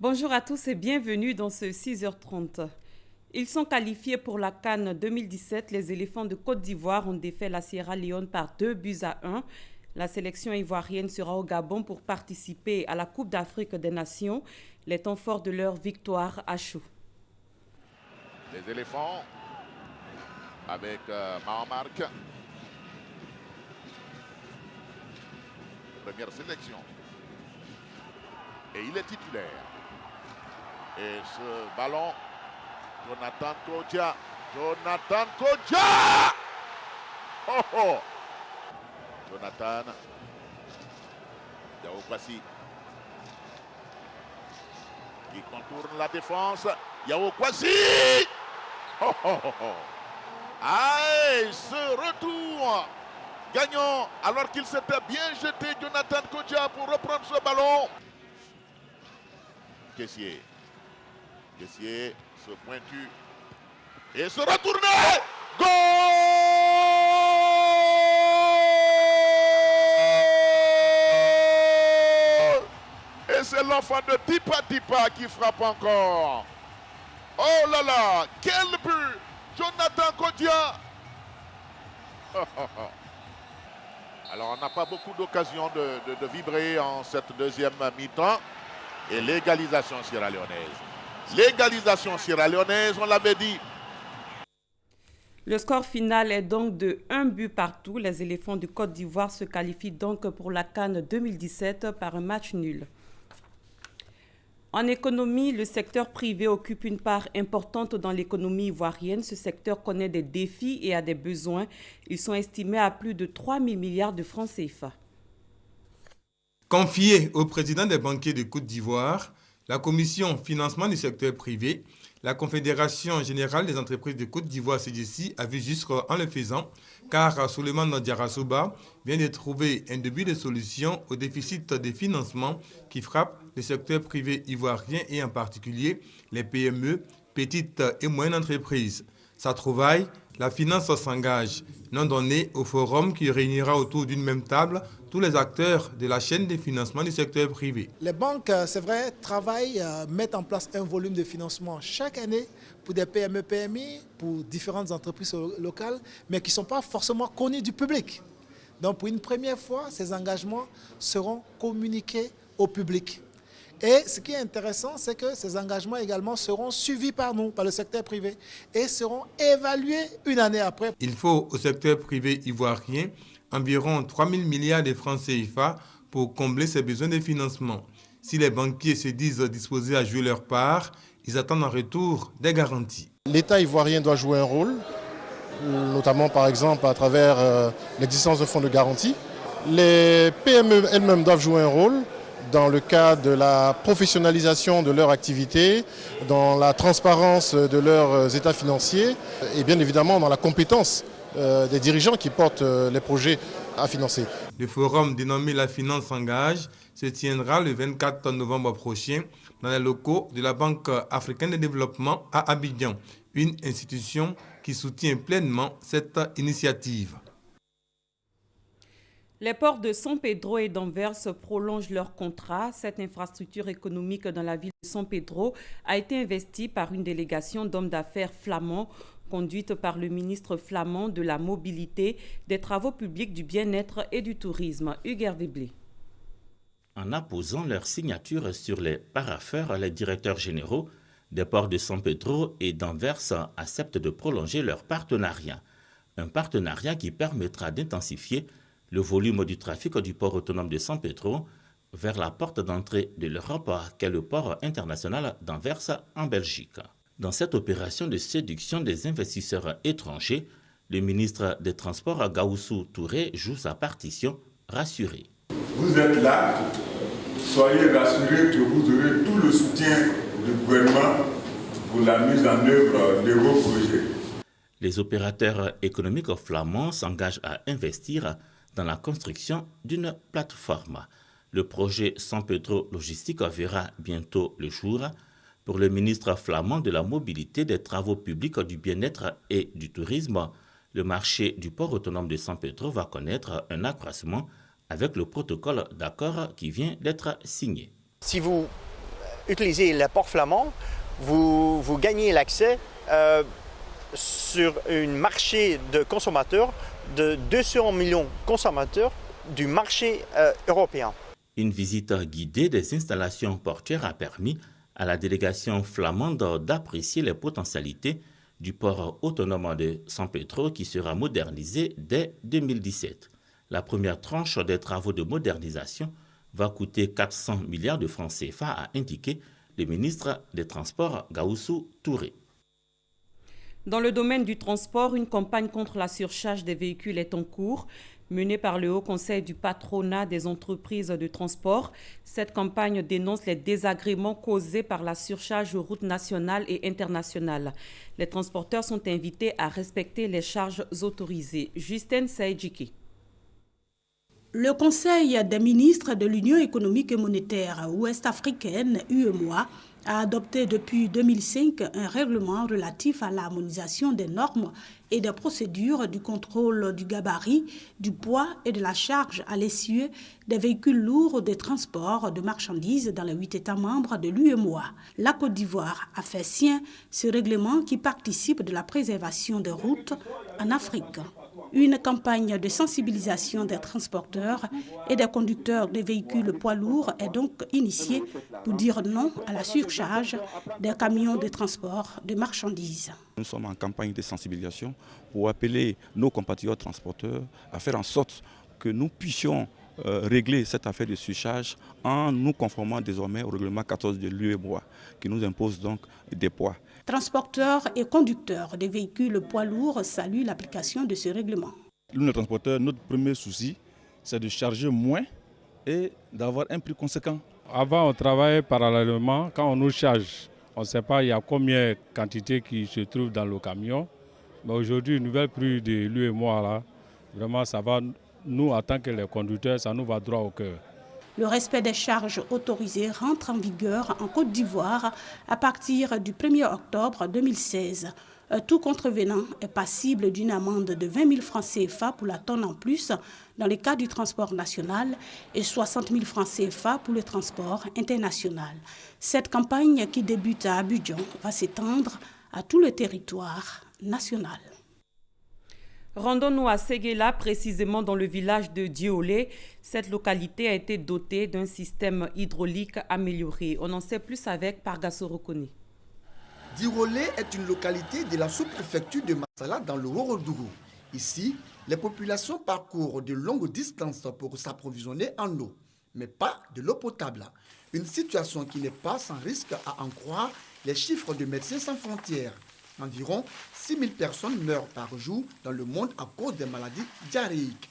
Bonjour à tous et bienvenue dans ce 6h30. Ils sont qualifiés pour la CAN 2017. Les éléphants de Côte d'Ivoire ont défait la Sierra Leone par 2-1. La sélection ivoirienne sera au Gabon pour participer à la Coupe d'Afrique des Nations. Les temps forts de leur victoire à chaud. Les éléphants avec Mahamark. Première sélection. Et il est titulaire. Et ce ballon, Jonathan Kodja. Jonathan Kodja! Oh oh! Jonathan. Yao Kwasi. Qui contourne la défense. Yao Kwasi! Oh oh oh oh! Aïe, ce retour gagnant alors qu'il s'était bien jeté, Jonathan Kodja, pour reprendre ce ballon. Kessié se pointu et se retourner. Goal! Et c'est l'enfant de Tipa qui frappe encore. Oh là là, quel but! Jonathan Kodja. Alors on n'a pas beaucoup d'occasions de vibrer en cette deuxième mi-temps. Et l'égalisation sierra-léonaise. L'égalisation sierra-léonaise, on l'avait dit. Le score final est donc de 1 but partout. Les éléphants de Côte d'Ivoire se qualifient donc pour la CAN 2017 par un match nul. En économie, le secteur privé occupe une part importante dans l'économie ivoirienne. Ce secteur connaît des défis et a des besoins. Ils sont estimés à plus de 3 000 milliards de francs CFA. Confiée au président des banquiers de Côte d'Ivoire, la commission financement du secteur privé, la Confédération générale des entreprises de Côte d'Ivoire CGC a vu juste en le faisant, car Souleymane Diarra vient de trouver un début de solution au déficit de financement qui frappe le secteur privé ivoirien et en particulier les PME, petites et moyennes entreprises. Sa trouvaille, la finance s'engage, nom donné au forum qui réunira autour d'une même table tous les acteurs de la chaîne de financement du secteur privé. Les banques, c'est vrai, travaillent, mettent en place un volume de financement chaque année pour des PME, PMI, pour différentes entreprises locales, mais qui ne sont pas forcément connues du public. Donc pour une première fois, ces engagements seront communiqués au public. Et ce qui est intéressant, c'est que ces engagements également seront suivis par nous, par le secteur privé, et seront évalués une année après. Il faut au secteur privé ivoirien environ 3 000 milliards de francs CFA pour combler ses besoins de financement. Si les banquiers se disent disposés à jouer leur part, ils attendent en retour des garanties. L'État ivoirien doit jouer un rôle, notamment par exemple à travers l'existence de fonds de garantie. Les PME elles-mêmes doivent jouer un rôle dans le cadre de la professionnalisation de leur activité, dans la transparence de leurs états financiers et bien évidemment dans la compétence des dirigeants qui portent les projets à financer. Le forum dénommé La Finance s'engage se tiendra le 24 novembre prochain dans les locaux de la Banque africaine de développement à Abidjan, une institution qui soutient pleinement cette initiative. Les ports de San Pedro et d'Anvers prolongent leur contrat. Cette infrastructure économique dans la ville de San Pedro a été investie par une délégation d'hommes d'affaires flamands conduite par le ministre flamand de la Mobilité, des Travaux publics, du Bien-être et du Tourisme, Hugues Hervé. En apposant leur signature sur les parapheurs, les directeurs généraux des ports de San Pedro et d'Anvers acceptent de prolonger leur partenariat. Un partenariat qui permettra d'intensifier le volume du trafic du port autonome de San Pedro vers la porte d'entrée de l'Europe, qu'est le port international d'Anvers en Belgique. Dans cette opération de séduction des investisseurs étrangers, le ministre des Transports, Gaoussou Touré, joue sa partition rassurée. Vous êtes là, soyez rassurés que vous aurez tout le soutien du gouvernement pour la mise en œuvre de vos projets. Les opérateurs économiques flamands s'engagent à investir dans la construction d'une plateforme. Le projet San Pedro Logistique verra bientôt le jour. Pour le ministre flamand de la Mobilité, des Travaux publics, du Bien-être et du Tourisme, le marché du port autonome de San Pedro va connaître un accroissement avec le protocole d'accord qui vient d'être signé. Si vous utilisez le port flamand, vous gagnez l'accès sur un marché de consommateurs de 200 millions de consommateurs du marché européen. Une visite guidée des installations portuaires a permis à la délégation flamande d'apprécier les potentialités du port autonome de San Pedro qui sera modernisé dès 2017. La première tranche des travaux de modernisation va coûter 400 milliards de francs CFA, a indiqué le ministre des Transports Gaoussou Touré. Dans le domaine du transport, une campagne contre la surcharge des véhicules est en cours, menée par le Haut Conseil du patronat des entreprises de transport. Cette campagne dénonce les désagréments causés par la surcharge aux routes nationales et internationales. Les transporteurs sont invités à respecter les charges autorisées. Justine Saïdjiki. Le Conseil des ministres de l'Union économique et monétaire ouest-africaine, UEMOA, a adopté depuis 2005 un règlement relatif à l'harmonisation des normes et des procédures du contrôle du gabarit, du poids et de la charge à l'essieu des véhicules lourds des transports de marchandises dans les 8 États membres de l'UEMOA. La Côte d'Ivoire a fait sien ce règlement qui participe de la préservation des routes en Afrique. Une campagne de sensibilisation des transporteurs et des conducteurs des véhicules poids lourds est donc initiée pour dire non à la surcharge des camions de transport de marchandises. Nous sommes en campagne de sensibilisation pour appeler nos compatriotes transporteurs à faire en sorte que nous puissions régler cette affaire de surcharge en nous conformant désormais au règlement 14 de l'UEMOA qui nous impose donc des poids. Transporteurs et conducteurs des véhicules poids lourds saluent l'application de ce règlement. Nous, les transporteurs, notre premier souci, c'est de charger moins et d'avoir un prix conséquent. Avant, on travaillait parallèlement. Quand on nous charge, on ne sait pas il y a combien de quantités qui se trouvent dans le camion. Mais aujourd'hui, le nouvel prix de l'UEMOA, là, vraiment, ça va, nous, en tant que les conducteurs, ça nous va droit au cœur. Le respect des charges autorisées rentre en vigueur en Côte d'Ivoire à partir du 1er octobre 2016. Tout contrevenant est passible d'une amende de 20 000 francs CFA pour la tonne en plus dans le cas du transport national et 60 000 francs CFA pour le transport international. Cette campagne qui débute à Abidjan va s'étendre à tout le territoire national. Rendons-nous à Séguéla, précisément dans le village de Diolé. Cette localité a été dotée d'un système hydraulique amélioré. On en sait plus avec Pargasso Kone. Diolé est une localité de la sous-préfecture de Massala dans le Haut-Rodougou. Ici, les populations parcourent de longues distances pour s'approvisionner en eau, mais pas de l'eau potable. Une situation qui n'est pas sans risque à en croire les chiffres de Médecins sans frontières. Environ 6 000 personnes meurent par jour dans le monde à cause des maladies diarrhéiques.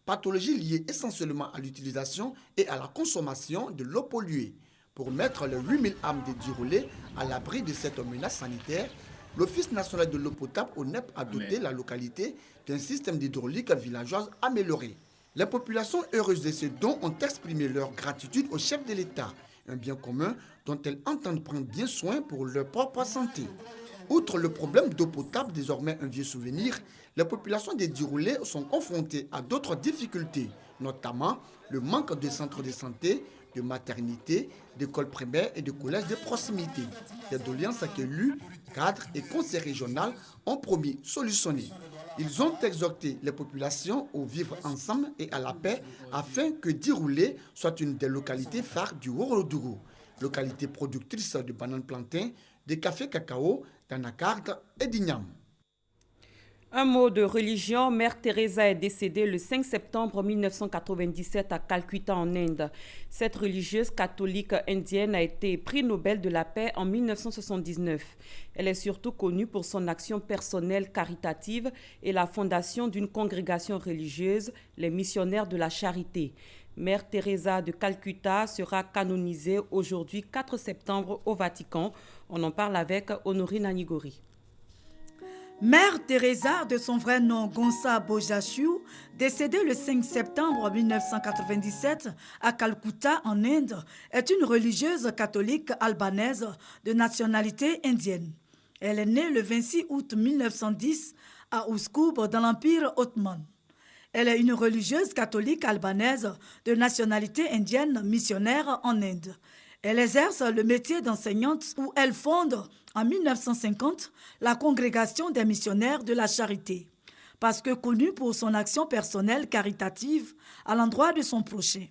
Pathologies liées essentiellement à l'utilisation et à la consommation de l'eau polluée. Pour mettre les 8 000 âmes de Diolé à l'abri de cette menace sanitaire, l'Office national de l'eau potable ONEP a doté la localité d'un système d'hydraulique villageoise amélioré. Les populations heureuses de ce don ont exprimé leur gratitude au chef de l'État, un bien commun dont elles entendent prendre bien soin pour leur propre santé. Outre le problème d'eau potable, désormais un vieux souvenir, les populations des Diolé sont confrontées à d'autres difficultés, notamment le manque de centres de santé, de maternité, d'écoles primaires et de collèges de proximité. Des doléances qu'élus, cadres et conseils régionaux ont promis solutionner. Ils ont exhorté les populations au vivre ensemble et à la paix afin que Diolé soit une des localités phares du Haut-Rodougou, localité productrice de bananes plantains, de café cacao, d'anacarde et d'igname. Un mot de religion. Mère Teresa est décédée le 5 septembre 1997 à Calcutta en Inde. Cette religieuse catholique indienne a été prix Nobel de la paix en 1979. Elle est surtout connue pour son action personnelle caritative et la fondation d'une congrégation religieuse, les Missionnaires de la Charité. Mère Teresa de Calcutta sera canonisée aujourd'hui 4 septembre au Vatican. On en parle avec Honorine Anigori. Mère Teresa, de son vrai nom Gonsa Bojachu, décédée le 5 septembre 1997 à Calcutta en Inde, est une religieuse catholique albanaise de nationalité indienne. Elle est née le 26 août 1910 à Uskub dans l'Empire ottoman. Elle est une religieuse catholique albanaise de nationalité indienne missionnaire en Inde. Elle exerce le métier d'enseignante où elle fonde en 1950 la Congrégation des missionnaires de la charité, parce que connue pour son action personnelle caritative à l'endroit de son prochain.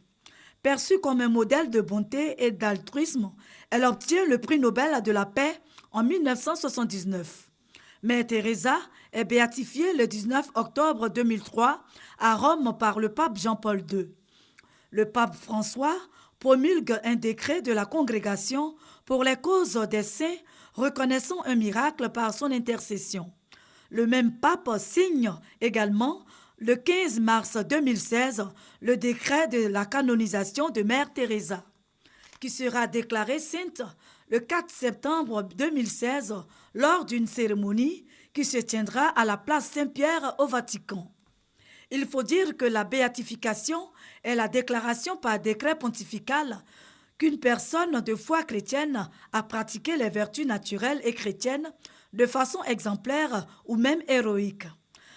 Perçue comme un modèle de bonté et d'altruisme, elle obtient le prix Nobel de la paix en 1979. Mère Teresa est béatifiée le 19 octobre 2003 à Rome par le pape Jean-Paul II. Le pape François promulgue un décret de la congrégation pour les causes des saints, reconnaissant un miracle par son intercession. Le même pape signe également le 15 mars 2016 le décret de la canonisation de Mère Teresa, qui sera déclarée sainte le 4 septembre 2016 lors d'une cérémonie qui se tiendra à la place Saint-Pierre au Vatican. Il faut dire que la béatification est la déclaration par décret pontifical qu'une personne de foi chrétienne a pratiqué les vertus naturelles et chrétiennes de façon exemplaire ou même héroïque.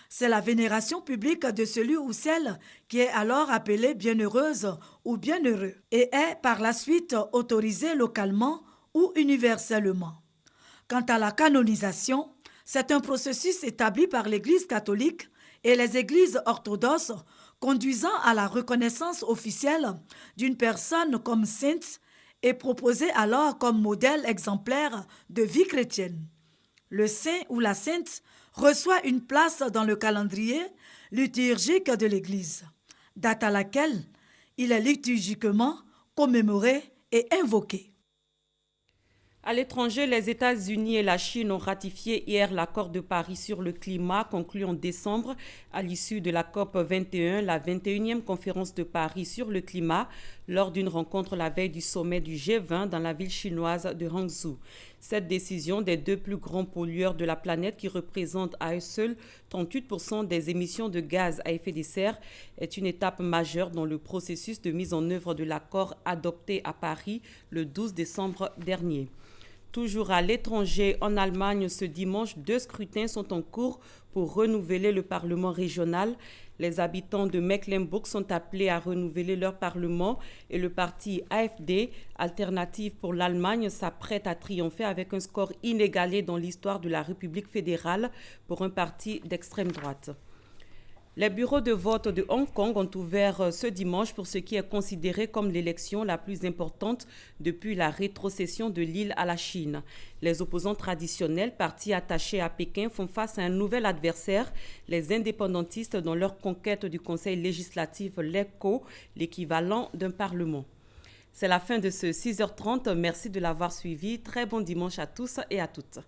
C'est la vénération publique de celui ou celle qui est alors appelée bienheureuse ou bienheureux et est par la suite autorisée localement ou universellement. Quant à la canonisation, c'est un processus établi par l'Église catholique et les églises orthodoxes conduisant à la reconnaissance officielle d'une personne comme sainte et proposée alors comme modèle exemplaire de vie chrétienne. Le saint ou la sainte reçoit une place dans le calendrier liturgique de l'Église, date à laquelle il est liturgiquement commémoré et invoqué. À l'étranger, les États-Unis et la Chine ont ratifié hier l'accord de Paris sur le climat conclu en décembre à l'issue de la COP 21, la 21e conférence de Paris sur le climat, lors d'une rencontre la veille du sommet du G20 dans la ville chinoise de Hangzhou. Cette décision des deux plus grands pollueurs de la planète, qui représentent à eux seuls 38% des émissions de gaz à effet de serre, est une étape majeure dans le processus de mise en œuvre de l'accord adopté à Paris le 12 décembre dernier. Toujours à l'étranger, en Allemagne, ce dimanche, 2 scrutins sont en cours pour renouveler le Parlement régional. Les habitants de Mecklembourg sont appelés à renouveler leur Parlement et le parti AfD, Alternative pour l'Allemagne, s'apprête à triompher avec un score inégalé dans l'histoire de la République fédérale pour un parti d'extrême droite. Les bureaux de vote de Hong Kong ont ouvert ce dimanche pour ce qui est considéré comme l'élection la plus importante depuis la rétrocession de l'île à la Chine. Les opposants traditionnels, partis attachés à Pékin, font face à un nouvel adversaire, les indépendantistes, dans leur conquête du Conseil législatif LegCo, l'équivalent d'un parlement. C'est la fin de ce 6h30. Merci de l'avoir suivi. Très bon dimanche à tous et à toutes.